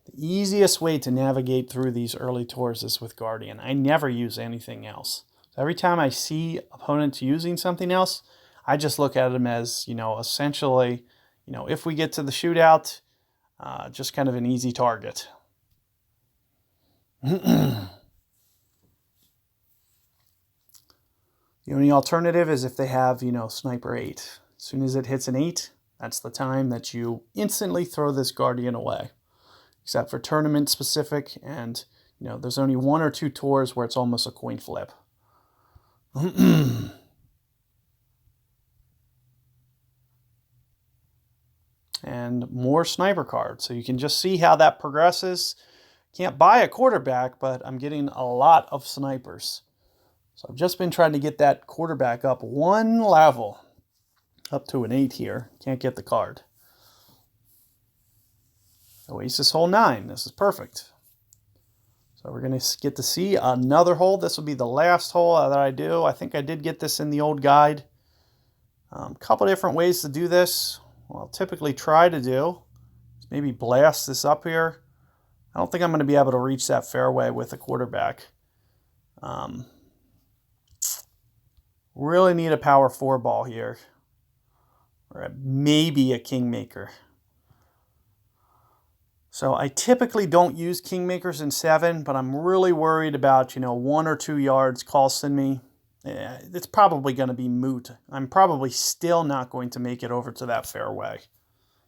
The easiest way to navigate through these early tours is with Guardian. I never use anything else. So every time I see opponents using something else, I just look at them as, essentially, if we get to the shootout, just kind of an easy target. The only alternative is if they have, Sniper 8. As soon as it hits an 8, that's the time that you instantly throw this Guardian away. Except for tournament specific, and, there's only 1 or 2 tours where it's almost a coin flip. And more Sniper cards. So you can just see how that progresses. Can't buy a quarterback, but I'm getting a lot of Snipers. So I've just been trying to get that quarterback up 1 level. Up to an 8 here. Can't get the card. Oasis Hole 9. This is perfect. So we're going to get to see another hole. This will be the last hole that I do. I think I did get this in the old guide. A couple different ways to do this. What I'll typically try to do is maybe blast this up here. I don't think I'm going to be able to reach that fairway with a quarterback. Really need a power 4 ball here. Or maybe a Kingmaker. So I typically don't use Kingmakers in 7, but I'm really worried about, 1 or 2 yards costing me. It's probably going to be moot. I'm probably still not going to make it over to that fairway,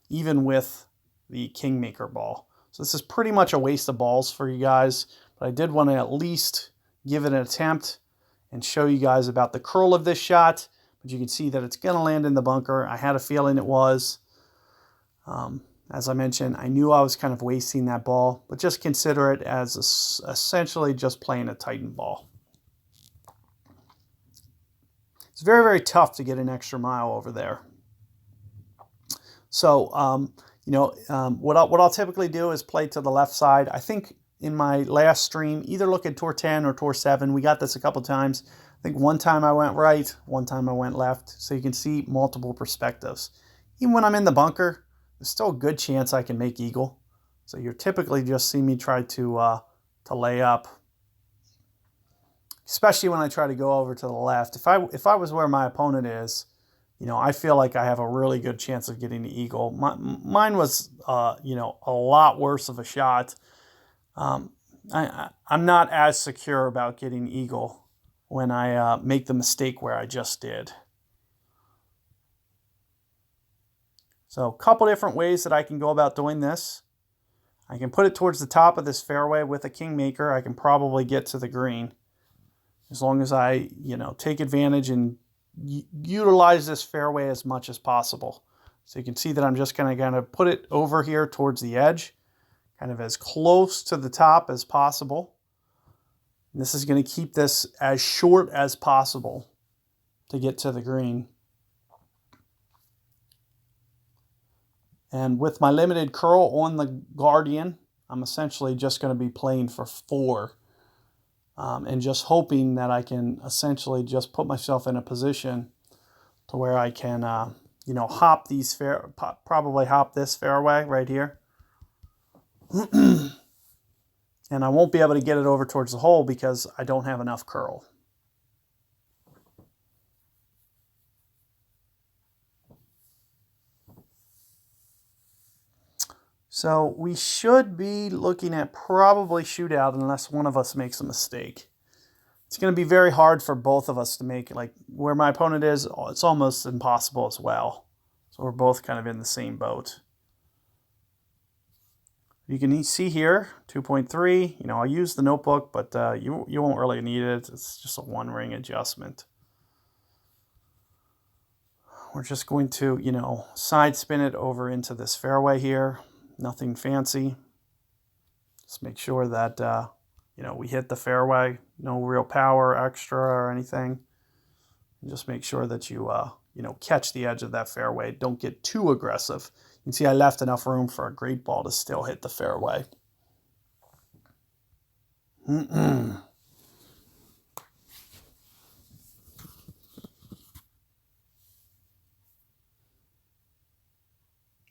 even with the Kingmaker ball. So this is pretty much a waste of balls for you guys, but I did want to at least give it an attempt and show you guys about the curl of this shot. But you can see that it's going to land in the bunker. I had a feeling it was. As I mentioned, I knew I was kind of wasting that ball, but just consider it as essentially just playing a Titan ball. It's very, very tough to get an extra mile over there. So, what I'll typically do is play to the left side. I think in my last stream, either look at Tour 10 or Tour 7. We got this a couple times. I think one time I went right, one time I went left. So you can see multiple perspectives. Even when I'm in the bunker, there's still a good chance I can make eagle. So you're typically just see me try to lay up. Especially when I try to go over to the left. If I was where my opponent is, I feel like I have a really good chance of getting the eagle. Mine was, a lot worse of a shot. I'm not as secure about getting eagle when I make the mistake where I just did. So a couple different ways that I can go about doing this. I can put it towards the top of this fairway with a Kingmaker. I can probably get to the green. As long as I, take advantage and utilize this fairway as much as possible. So you can see that I'm just going to put it over here towards the edge, kind of as close to the top as possible. And this is going to keep this as short as possible to get to the green. And with my limited curl on the Guardian, I'm essentially just going to be playing for 4. And just hoping that I can essentially just put myself in a position to where I can, hop these probably hop this fairway right here. And I won't be able to get it over towards the hole because I don't have enough curl. So we should be looking at probably shootout unless one of us makes a mistake. It's going to be very hard for both of us to make, like where my opponent is, it's almost impossible as well. So we're both kind of in the same boat. You can see here, 2.3, I'll use the notebook, but you won't really need it. It's just a 1 ring adjustment. We're just going to, side spin it over into this fairway here. Nothing fancy. Just make sure that, we hit the fairway. No real power extra or anything. And just make sure that you, catch the edge of that fairway. Don't get too aggressive. You can see I left enough room for a great ball to still hit the fairway.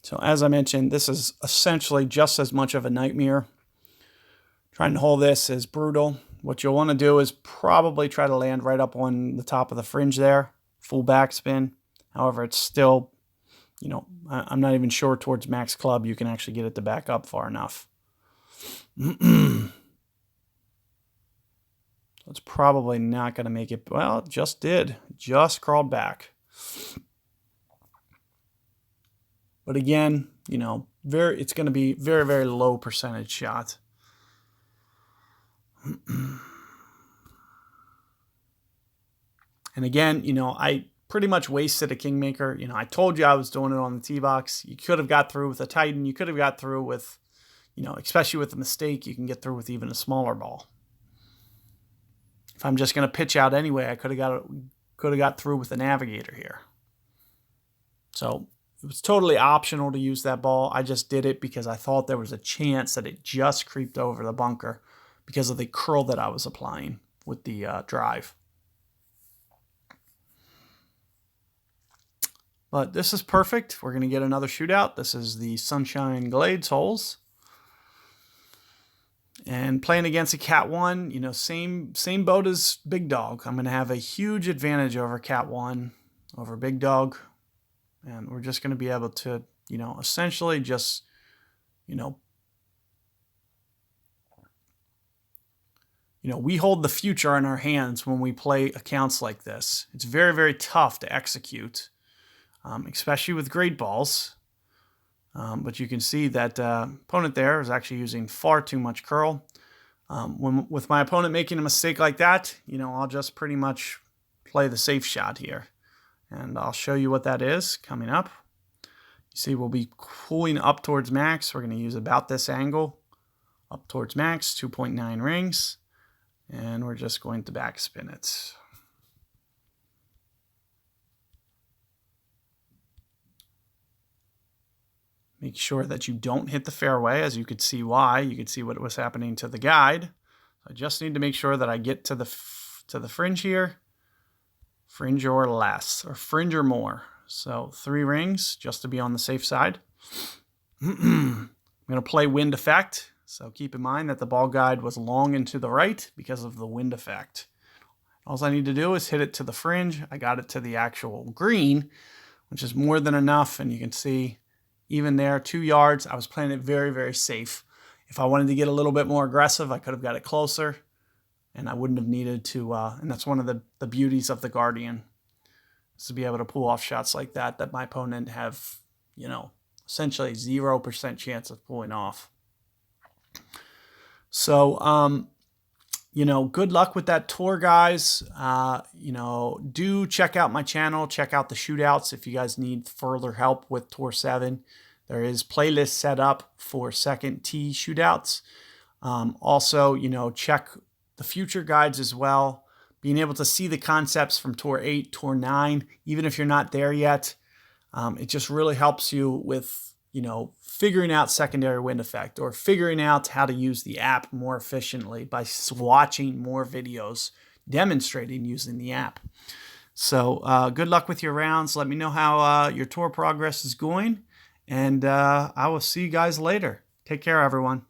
So as I mentioned, this is essentially just as much of a nightmare. Trying to hold this is brutal. What you'll want to do is probably try to land right up on the top of the fringe there. Full backspin. However, it's still, I'm not even sure towards max club you can actually get it to back up far enough. It's probably not going to make it. Well, it just did. Just crawled back. But again, it's going to be very, very low percentage shot. And again, I pretty much wasted a Kingmaker. I told you I was doing it on the tee box. You could have got through with a Titan. You could have got through with, especially with a mistake, you can get through with even a smaller ball. If I'm just going to pitch out anyway, I could have got through with the Navigator here. So it was totally optional to use that ball. I just did it because I thought there was a chance that it just creeped over the bunker because of the curl that I was applying with the drive. But this is perfect. We're going to get another shootout. This is the Sunshine Glades holes. And playing against a Cat 1, same boat as Big Dog. I'm going to have a huge advantage over Cat 1, over Big Dog. And we're just going to be able to, essentially just, we hold the future in our hands when we play accounts like this. It's very, very tough to execute, especially with great balls. But you can see that opponent there is actually using far too much curl. With my opponent making a mistake like that, I'll just pretty much play the safe shot here. And I'll show you what that is coming up. You see we'll be cooling up towards max. We're going to use about this angle up towards max, 2.9 rings. And we're just going to backspin it. Make sure that you don't hit the fairway, as you could see why. You could see what was happening to the guide. I just need to make sure that I get to the fringe here. Fringe or less, or fringe or more. So 3 rings, just to be on the safe side. I'm going to play wind effect. So keep in mind that the ball guide was long and to the right because of the wind effect. All I need to do is hit it to the fringe. I got it to the actual green, which is more than enough. And you can see even there, 2 yards, I was playing it very, very safe. If I wanted to get a little bit more aggressive, I could have got it closer. And I wouldn't have needed to, and that's one of the beauties of the Guardian, is to be able to pull off shots like that my opponent have, essentially 0% chance of pulling off. So, good luck with that tour, guys. Do check out my channel, check out the shootouts if you guys need further help with Tour 7. There is playlists set up for second tee shootouts. Also, check the future guides as well, being able to see the concepts from Tour 8, Tour 9, even if you're not there yet. It just really helps you with, figuring out secondary wind effect, or figuring out how to use the app more efficiently by watching more videos demonstrating using the app. So good luck with your rounds. Let me know how your tour progress is going, and I will see you guys later. Take care, everyone.